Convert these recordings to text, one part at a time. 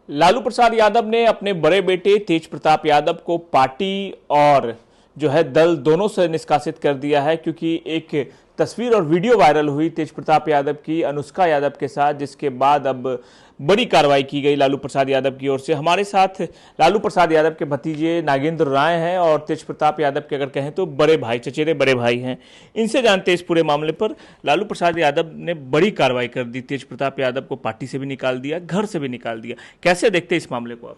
लालू प्रसाद यादव ने अपने बड़े बेटे तेज प्रताप यादव को पार्टी और जो है दल दोनों से निष्कासित कर दिया है, क्योंकि एक तस्वीर और वीडियो वायरल हुई तेज प्रताप यादव की अनुष्का यादव के साथ, जिसके बाद अब बड़ी कार्रवाई की गई लालू प्रसाद यादव की ओर से। हमारे साथ लालू प्रसाद यादव के भतीजे नागेंद्र राय हैं और तेज प्रताप यादव के अगर कहें तो बड़े भाई, चचेरे बड़े भाई हैं। इनसे जानते हैं इस पूरे मामले पर। लालू प्रसाद यादव ने बड़ी कार्रवाई कर दी, तेज प्रताप यादव को पार्टी से भी निकाल दिया, घर से भी निकाल दिया। कैसे देखते हैं इस मामले को आप?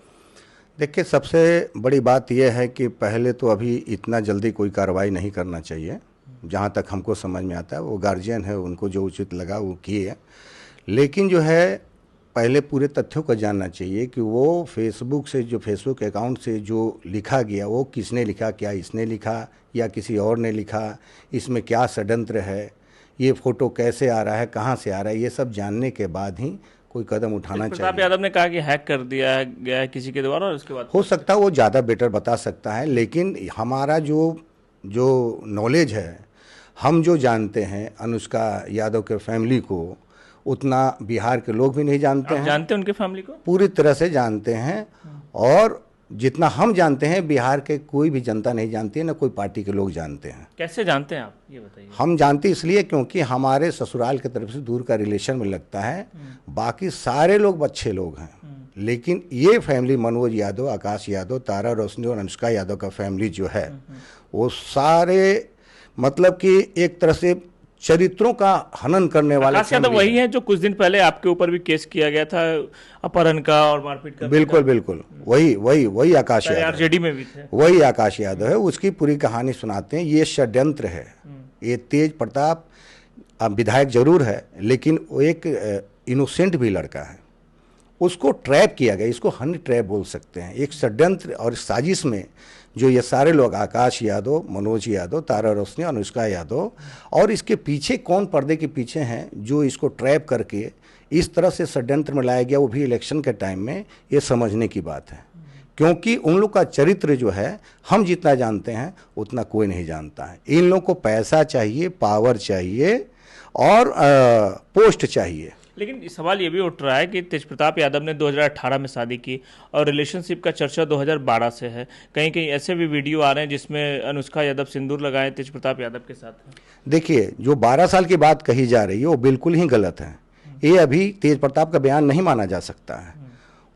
देखिए, सबसे बड़ी बात यह है कि पहले तो अभी इतना जल्दी कोई कार्रवाई नहीं करना चाहिए। जहाँ तक हमको समझ में आता है, वो गार्जियन है, उनको जो उचित लगा वो किए। लेकिन जो है पहले पूरे तथ्यों को जानना चाहिए कि वो फेसबुक से, जो फेसबुक अकाउंट से जो लिखा गया, वो किसने लिखा, क्या इसने लिखा या किसी और ने लिखा, इसमें क्या षड्यंत्र है, ये फ़ोटो कैसे आ रहा है, कहाँ से आ रहा है, ये सब जानने के बाद ही कोई कदम उठाना चाहिए। प्रताप यादव ने कहा कि हैक कर दिया गया है किसी के द्वारा, और उसके बाद हो सकता है वो ज़्यादा बेटर बता सकता है। लेकिन हमारा जो नॉलेज है, हम जो जानते हैं अनुष्का यादव के फैमिली को, उतना बिहार के लोग भी नहीं जानते हैं। जानते हैं उनके फैमिली को? पूरी तरह से जानते हैं, और जितना हम जानते हैं बिहार के कोई भी जनता नहीं जानती है, ना कोई पार्टी के लोग जानते हैं। कैसे जानते हैं आप, ये बताइए। हम जानते इसलिए क्योंकि हमारे ससुराल की तरफ से दूर का रिलेशन में लगता है। बाकी सारे लोग अच्छे लोग हैं, लेकिन ये फैमिली, मनोज यादव, आकाश यादव, तारा रोशनी और अनुष्का यादव का फैमिली जो है, वो सारे मतलब कि एक तरह से चरित्रों का हनन करने वाले। आकाश यादव वही है जो कुछ दिन पहले आपके ऊपर भी केस किया गया था अपहरण का और मारपीट का? बिल्कुल बिल्कुल, वही आकाश यादव, आरजेडी में भी थे। वही आकाश यादव है। उसकी पूरी कहानी सुनाते हैं। ये षड्यंत्र है। ये तेज प्रताप विधायक जरूर है, लेकिन वो एक इनोसेंट भी लड़का है। उसको ट्रैप किया गया, इसको हनी ट्रैप बोल सकते हैं। एक षड्यंत्र और साजिश में जो ये सारे लोग, आकाश यादव, मनोज यादव, तारा रोशनी, अनुष्का यादव, और इसके पीछे कौन पर्दे के पीछे हैं जो इसको ट्रैप करके इस तरह से षड्यंत्र में लाया गया, वो भी इलेक्शन के टाइम में, ये समझने की बात है। क्योंकि उन लोग का चरित्र जो है, हम जितना जानते हैं उतना कोई नहीं जानता है। इन लोग को पैसा चाहिए, पावर चाहिए और पोस्ट चाहिए। लेकिन सवाल ये भी उठ रहा है कि तेज प्रताप यादव ने 2018 में शादी की और रिलेशनशिप का चर्चा 2012 से है। कहीं कहीं ऐसे भी वीडियो आ रहे हैं जिसमें अनुष्का यादव सिंदूर लगाए तेज प्रताप यादव के साथ। देखिए, जो 12 साल की बात कही जा रही है वो बिल्कुल ही गलत है। ये अभी तेज प्रताप का बयान नहीं माना जा सकता है।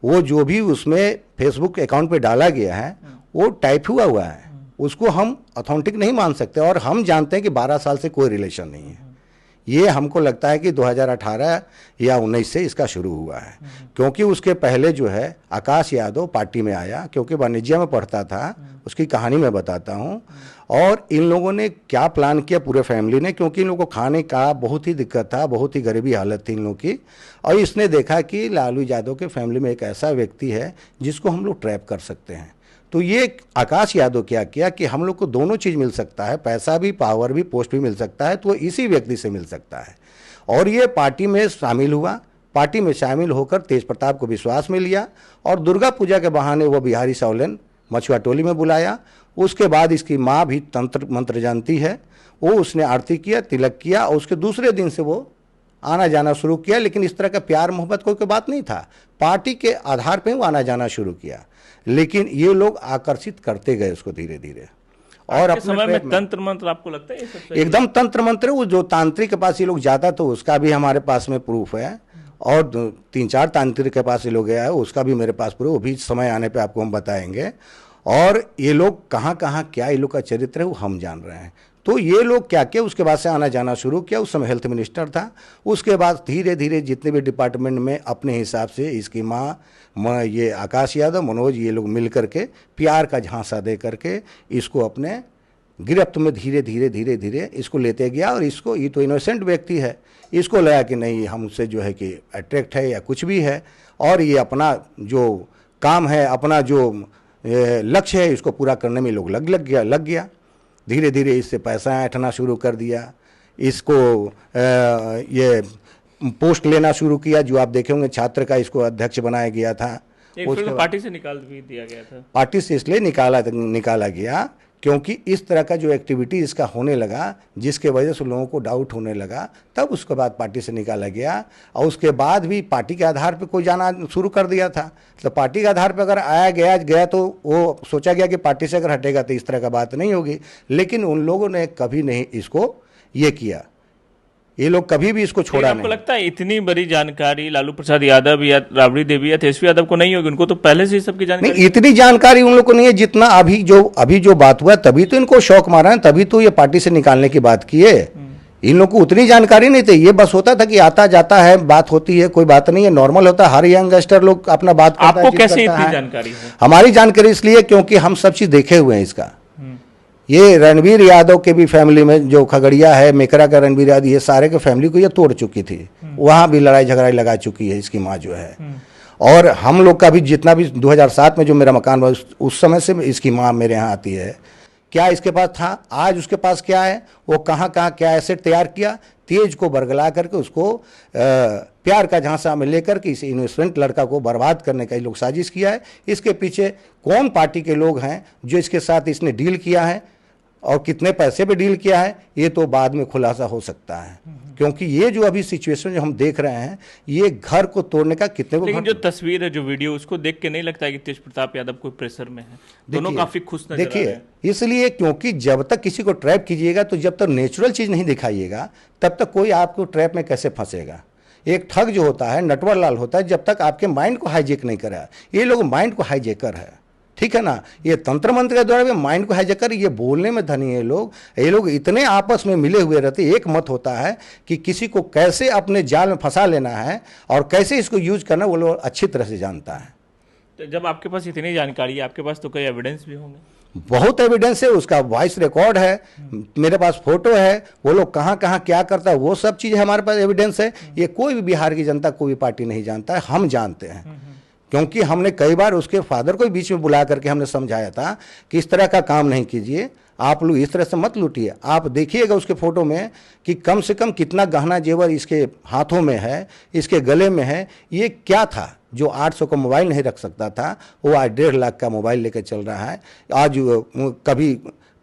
वो जो भी उसमें फेसबुक अकाउंट पे डाला गया है वो टाइप हुआ है, उसको हम ऑथेंटिक नहीं मान सकते। और हम जानते हैं कि 12 साल से कोई रिलेशन नहीं है। ये हमको लगता है कि 2018 या 19 से इसका शुरू हुआ है। क्योंकि उसके पहले जो है आकाश यादव पार्टी में आया, क्योंकि वाणिज्य में पढ़ता था। उसकी कहानी मैं बताता हूँ। और इन लोगों ने क्या प्लान किया पूरे फैमिली ने, क्योंकि इन लोगों को खाने का बहुत ही दिक्कत था, बहुत ही गरीबी हालत थी इन लोगों की। और इसने देखा कि लालू यादव के फैमिली में एक ऐसा व्यक्ति है जिसको हम लोग ट्रैप कर सकते हैं। तो ये आकाश यादव क्या किया कि हम लोग को दोनों चीज़ मिल सकता है, पैसा भी, पावर भी, पोस्ट भी मिल सकता है, तो इसी व्यक्ति से मिल सकता है। और ये पार्टी में शामिल हुआ। पार्टी में शामिल होकर तेज प्रताप को विश्वास में लिया और दुर्गा पूजा के बहाने वो बिहारी सौलेन मछुआ टोली में बुलाया। उसके बाद इसकी माँ भी तंत्र मंत्र जानती है, वो उसने आरती किया, तिलक किया, और उसके दूसरे दिन से वो आना जाना शुरू किया। लेकिन इस तरह का प्यार मोहब्बत कोई बात नहीं था, पार्टी के आधार पर वो आना जाना शुरू किया। लेकिन ये लोग आकर्षित करते गए उसको धीरे धीरे। और अपने समय में तंत्र मंत्र आपको लगता है ये सब एकदम तंत्र मंत्र है। वो जो तांत्रिक के पास ये लोग जाता, तो उसका भी हमारे पास में प्रूफ है। और 3-4 तांत्रिक के पास ये लोग गया है, उसका भी मेरे पास प्रूफ, वो भी समय आने पे आपको हम बताएंगे। और ये लोग कहाँ कहाँ क्या ये लोग का चरित्र है वो हम जान रहे हैं। तो ये लोग क्या किया, उसके बाद से आना जाना शुरू किया। उस समय हेल्थ मिनिस्टर था। उसके बाद धीरे धीरे जितने भी डिपार्टमेंट में अपने हिसाब से इसकी माँ, ये आकाश यादव, मनोज, ये लोग मिल करके प्यार का झांसा दे करके इसको अपने गिरफ्त में धीरे धीरे इसको लेते गया। और इसको, ये तो इनोसेंट व्यक्ति है, इसको लगा कि नहीं हमसे जो है कि अट्रैक्ट है या कुछ भी है, और ये अपना जो काम है, अपना जो लक्ष्य है, इसको पूरा करने में लोग लग गया। धीरे धीरे इससे पैसा ऐंठना शुरू कर दिया। इसको ये पोस्ट लेना शुरू किया। जो आप देखे होंगे छात्र का इसको अध्यक्ष बनाया गया था। पार्टी से निकाल भी दिया गया था। पार्टी से इसलिए निकाला गया क्योंकि इस तरह का जो एक्टिविटी इसका होने लगा, जिसके वजह से लोगों को डाउट होने लगा, तब उसके बाद पार्टी से निकाला गया। और उसके बाद भी पार्टी के आधार पे कोई जाना शुरू कर दिया था। तो पार्टी के आधार पे अगर आया गया तो वो सोचा गया कि पार्टी से अगर हटेगा तो इस तरह का बात नहीं होगी। लेकिन उन लोगों ने कभी नहीं इसको ये किया, ये लोग कभी भी इसको छोड़ा आपको नहीं। लगता है इतनी बड़ी जानकारी लालू प्रसाद यादव या राबड़ी देवी या तेजस्वी यादव को नहीं होगी? उनको तो पहले से ही सबकी जानकारी। नहीं, इतनी जानकारी उन लोग को नहीं है जितना अभी जो बात हुआ, तभी तो इनको शौक मारा है, तभी तो ये पार्टी से निकालने की बात की है। इन लोग को उतनी जानकारी नहीं थी। ये बस होता था कि आता जाता है, बात होती है, कोई बात नहीं है, नॉर्मल होता है। हर यंगस्टर लोग अपना बात करता है। आपको कैसे इतनी जानकारी है? हमारी जानकारी इसलिए क्योंकि हम सब चीज देखे हुए हैं इसका। ये रणवीर यादव के भी फैमिली में, जो खगड़िया है, मेकरा का रणवीर यादव, ये सारे के फैमिली को ये तोड़ चुकी थी। वहां भी लड़ाई झगड़ा लगा चुकी है इसकी माँ जो है। और हम लोग का भी जितना भी 2007 में जो मेरा मकान हुआ, उस समय से इसकी माँ मेरे यहाँ आती है। क्या इसके पास था, आज उसके पास क्या है, वो कहाँ कहाँ क्या एसेट तैयार किया, तेज को बरगला करके उसको प्यार का झांसा में लेकर के इस इनोसेंट लड़का को बर्बाद करने का ये लोग साजिश किया है। इसके पीछे कौन पार्टी के लोग हैं जो इसके साथ इसने डील किया है और कितने पैसे पे डील किया है, ये तो बाद में खुलासा हो सकता है। क्योंकि ये जो अभी सिचुएशन जो हम देख रहे हैं, ये घर को तोड़ने का कितने को। लेकिन जो तस्वीर है, जो वीडियो, उसको देख के नहीं लगता है कि तेज प्रताप यादव कोई प्रेशर में है? दोनों काफी खुश नजर आ रहे हैं। इसलिए क्योंकि जब तक किसी को ट्रैप कीजिएगा, तो जब तक नेचुरल चीज नहीं दिखाइएगा, तब तक कोई आपको ट्रैप में कैसे फंसेगा। एक ठग जो होता है, नटवर लाल होता है, जब तक आपके माइंड को हाईजेक नहीं करा। ये लोग माइंड को हाईजेकर है, ठीक है ना। ये तंत्र मंत्र के द्वारा भी माइंड को हाईजेकर, ये बोलने में धनी है लोग। ये लोग इतने आपस में मिले हुए रहते, एक मत होता है कि किसी को कैसे अपने जाल में फंसा लेना है और कैसे इसको यूज करना, वो लोग अच्छी तरह से जानता है। तो जब आपके पास इतनी जानकारी है, आपके पास तो कई एविडेंस भी होंगे। बहुत एविडेंस है, उसका वॉइस रिकॉर्ड है, मेरे पास फोटो है, वो लोग कहाँ कहाँ क्या करता है, वो सब चीज़ हमारे पास एविडेंस है। ये कोई भी बिहार की जनता, कोई भी पार्टी नहीं जानता है, हम जानते हैं। क्योंकि हमने कई बार उसके फादर को बीच में बुला करके हमने समझाया था कि इस तरह का काम नहीं कीजिए, आप लोग इस तरह से मत लूटिए। आप देखिएगा उसके फोटो में कि कम से कम कितना गहना जेवर इसके हाथों में है, इसके गले में है। ये क्या था जो 800 का मोबाइल नहीं रख सकता था, वो आज 1.5 लाख का मोबाइल लेकर चल रहा है। आज कभी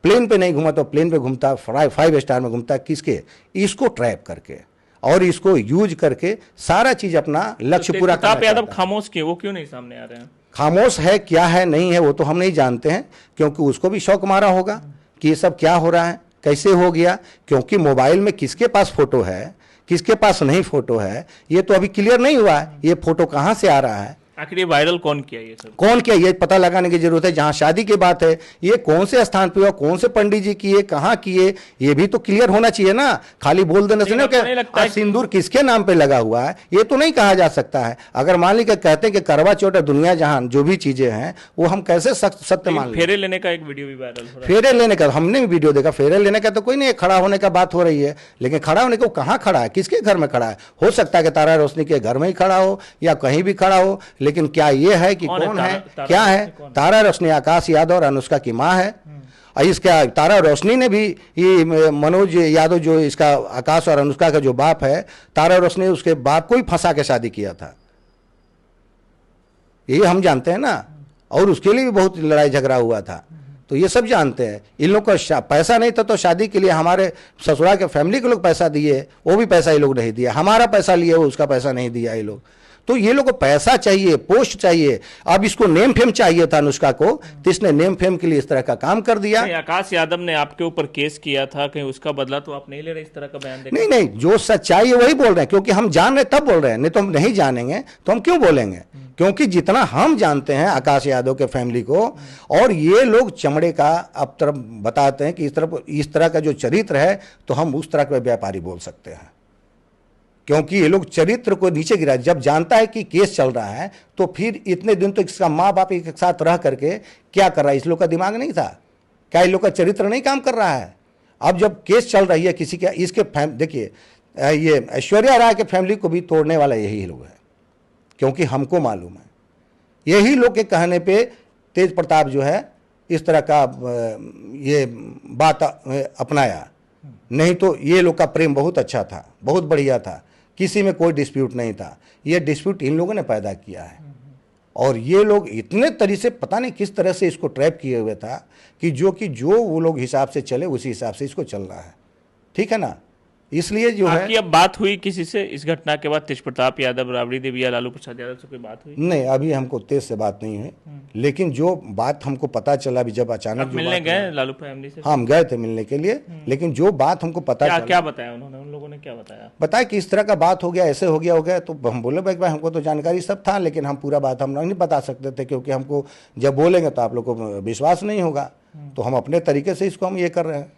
प्लेन पे नहीं घूमा तो प्लेन पे घूमता, 5 स्टार में घूमता, किसके, इसको ट्रैप करके और इसको यूज करके सारा चीज अपना लक्ष्य पूरा करना। प्रताप यादव खामोश क्यों, वो क्यों नहीं सामने आ रहे हैं? खामोश है, क्या है नहीं है, वो तो हम नहीं जानते हैं। क्योंकि उसको भी शौक मारा होगा कि ये सब क्या हो रहा है, कैसे हो गया। क्योंकि मोबाइल में किसके पास फोटो है, किसके पास नहीं फोटो है, ये तो अभी क्लियर नहीं हुआ है। ये फोटो कहाँ से आ रहा है, आखिर ये वायरल कौन किया, ये सब कौन किया, ये पता लगाने की जरूरत है। जहां शादी की बात है, ये कौन से स्थान पे हुआ, कौन से पंडित जी किए, कहाँ किए, ये भी तो क्लियर होना चाहिए ना। खाली बोल देने से नहीं, सिंदूर किसके नाम पे लगा हुआ है, ये तो नहीं कहा जा सकता है। अगर मान लीजिए कहते हैं कि करवा चौथ दुनिया जहान जो भी चीजें हैं, वो हम कैसे सत्य मान लें। फेरे लेने का एक वीडियो भी वायरल हो रहा है। फेरे लेने का हमने भी वीडियो देखा। फेरे लेने का तो कोई नहीं, खड़ा होने का बात हो रही है, लेकिन खड़ा होने को कहाँ खड़ा है, किसके घर में खड़ा है। हो सकता है कि तारा रोशनी के घर में ही खड़ा हो या कहीं भी खड़ा हो, लेकिन क्या ये है कि कौन है, क्या है। तारा रोशनी आकाश यादव और अनुष्का की माँ है। और इसका तारा रोशनी ने भी, ये मनोज यादव जो इसका आकाश और अनुष्का का जो बाप है, तारा रोशनी उसके बाप को ही फंसा के शादी किया था, ये हम जानते हैं ना। और उसके लिए भी बहुत लड़ाई झगड़ा हुआ था, तो ये सब जानते हैं। इन लोग का पैसा नहीं था तो शादी के लिए हमारे ससुराल के फैमिली के लोग पैसा दिए, वो भी पैसा ये लोग नहीं दिया। हमारा पैसा लिए, वो उसका पैसा नहीं दिया ये लोग। तो ये लोग को पैसा चाहिए, पोस्ट चाहिए। अब इसको नेम फेम चाहिए था अनुष्का को, तो इसने नेम फेम के लिए इस तरह का काम कर दिया। आकाश यादव ने आपके ऊपर केस किया था, कहीं उसका बदला तो आप नहीं ले रहे इस तरह का बयान देकर? नहीं नहीं, जो सच्चाई है वही बोल रहे हैं। क्योंकि हम जान रहे तब बोल रहे हैं, नहीं तो हम नहीं जानेंगे तो हम क्यों बोलेंगे। क्योंकि जितना हम जानते हैं आकाश यादव के फैमिली को, और ये लोग चमड़े का अब तरफ बताते हैं कि इस तरह का जो चरित्र है, तो हम उस तरह के व्यापारी बोल सकते हैं। क्योंकि ये लोग चरित्र को नीचे गिरा, जब जानता है कि केस चल रहा है, तो फिर इतने दिन तो इसका माँ बाप एक साथ रह करके क्या कर रहा है, इस लोग का दिमाग नहीं था क्या, इन लोग का चरित्र नहीं काम कर रहा है। अब जब केस चल रही है किसी का, इसके देखिए ये ऐश्वर्या राय के फैमिली को भी तोड़ने वाला यही लोग है। क्योंकि हमको मालूम है, यही लोग के कहने पे तेज प्रताप जो है इस तरह का ये बात अपनाया। नहीं तो ये लोग का प्रेम बहुत अच्छा था, बहुत बढ़िया था, किसी में कोई डिस्प्यूट नहीं था। ये डिस्प्यूट इन लोगों ने पैदा किया है। और ये लोग इतने तरीके से पता नहीं किस तरह से इसको ट्रैप किए हुए था कि जो वो लोग हिसाब से चले उसी हिसाब से इसको चल रहा है। ठीक है ना, इसलिए जो है आपकी अब बात हुई किसी से इस घटना के बाद? तेज प्रताप यादव, राबड़ी देवी या लालू प्रसाद यादव से कोई बात हुई? नहीं, अभी हमको तेज से बात नहीं है, लेकिन जो बात हमको पता चला अभी जब अचानक आप जो मिलने बात गए लालू फैमिली से? हुआ, हम गए थे मिलने के लिए, लेकिन जो बात हमको पता क्या चला, क्या बताया उन्होंने? उन लोगों ने क्या बताया? बताया कि इस तरह का बात हो गया, ऐसे हो गया, तो हम बोले भाई हमको तो जानकारी सब था, लेकिन हम पूरा बात हम नहीं बता सकते थे, क्योंकि हमको जब बोलेंगे तो आप लोग को विश्वास नहीं होगा, तो हम अपने तरीके से इसको हम ये कर रहे हैं।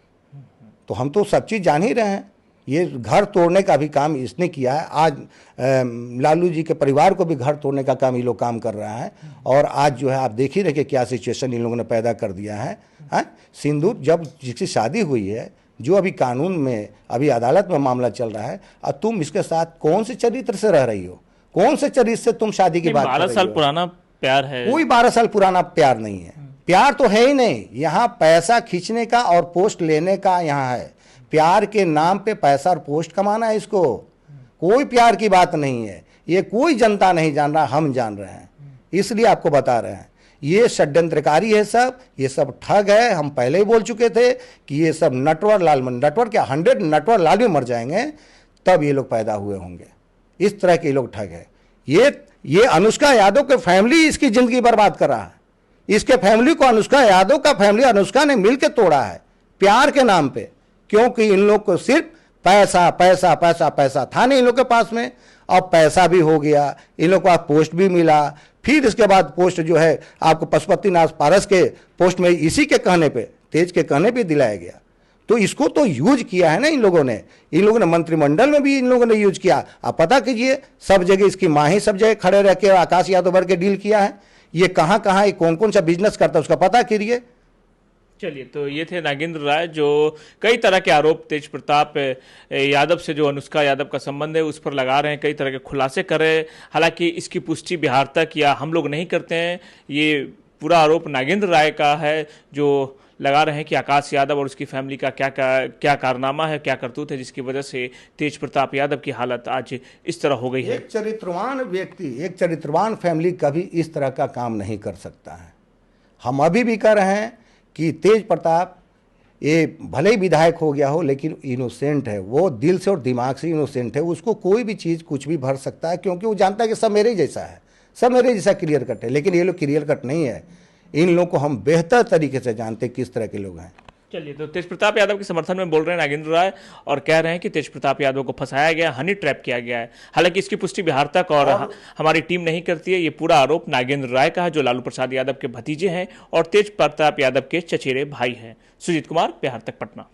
तो हम तो सब चीज़ जान ही रहे हैं। ये घर तोड़ने का भी काम इसने किया है। आज लालू जी के परिवार को भी घर तोड़ने का काम ये लोग काम कर रहा है। और आज जो है आप देख ही रहे कि क्या सिचुएशन इन लोगों ने पैदा कर दिया है। सिंदूर जब जिसकी शादी हुई है, जो अभी कानून में अभी अदालत में मामला चल रहा है, और तुम इसके साथ कौन से चरित्र से रह रही हो, कौन से चरित्र से तुम शादी की बात कर रही हो? 12 साल पुराना प्यार है। कोई 12 साल पुराना प्यार नहीं है, प्यार तो है ही नहीं। यहाँ पैसा खींचने का और पोस्ट लेने का यहाँ है। प्यार के नाम पे पैसा और पोस्ट कमाना है इसको। कोई प्यार की बात नहीं है। ये कोई जनता नहीं जान रहा, हम जान रहे हैं, इसलिए आपको बता रहे हैं। ये षड्यंत्रकारी है सब, ये सब ठग है। हम पहले ही बोल चुके थे कि ये सब नटवर लाल, नटवर क्या 100 नटवर लाल भी मर जाएंगे तब ये लोग पैदा हुए होंगे। इस तरह के लोग ठग है। ये अनुष्का यादव के फैमिली इसकी जिंदगी बर्बाद कर रहा है। इसके फैमिली को अनुष्का यादव का फैमिली अनुष्का ने मिलकर तोड़ा है प्यार के नाम पे, क्योंकि इन लोग को सिर्फ पैसा पैसा पैसा पैसा था नहीं इन लोग के पास में। अब पैसा भी हो गया, इन लोग को आज पोस्ट भी मिला, फिर इसके बाद पोस्ट जो है आपको पशुपतिनाथ पारस के पोस्ट में इसी के कहने पे, तेज के कहने पे दिलाया गया। तो इसको तो यूज किया है ना इन लोगों ने मंत्रिमंडल में भी इन लोगों ने यूज किया। आप पता कीजिए, सब जगह इसकी माँ ही सब जगह खड़े रह के आकाश यादव भर के डील किया है। ये कहाँ कहाँ कौन कौन सा बिजनेस करता है उसका पता कीजिए। चलिए, तो ये थे नागेंद्र राय, जो कई तरह के आरोप तेज प्रताप यादव से जो अनुष्का यादव का संबंध है उस पर लगा रहे हैं, कई तरह के खुलासे कर रहे हैं। हालांकि इसकी पुष्टि बिहार तक या हम लोग नहीं करते हैं। ये पूरा आरोप नागेंद्र राय का है, जो लगा रहे हैं कि आकाश यादव और उसकी फैमिली का क्या कारनामा है, क्या करतूत है, जिसकी वजह से तेज प्रताप यादव की हालत आज इस तरह हो गई है। एक चरित्रवान व्यक्ति, एक चरित्रवान फैमिली कभी इस तरह का काम नहीं कर सकता है। हम अभी भी कह रहे हैं कि तेज प्रताप ये भले ही विधायक हो गया हो, लेकिन इनोसेंट है। वो दिल से और दिमाग से इनोसेंट है। उसको कोई भी चीज़ कुछ भी भर सकता है, क्योंकि वो जानता है कि सब मेरे ही जैसा है, सब मेरे जैसा क्लियर कट है। लेकिन ये लोग क्लियर कट नहीं है। इन लोगों को हम बेहतर तरीके से जानते हैं किस तरह के लोग हैं। चलिए, तो तेज प्रताप यादव के समर्थन में बोल रहे हैं नागेंद्र राय और कह रहे हैं कि तेज प्रताप यादव को फंसाया गया, हनी ट्रैप किया गया है। हालांकि इसकी पुष्टि बिहार तक और हमारी टीम नहीं करती है। ये पूरा आरोप नागेंद्र राय का है, जो लालू प्रसाद यादव के भतीजे हैं और तेज प्रताप यादव के चचेरे भाई हैं। सुजीत कुमार, बिहार तक, पटना।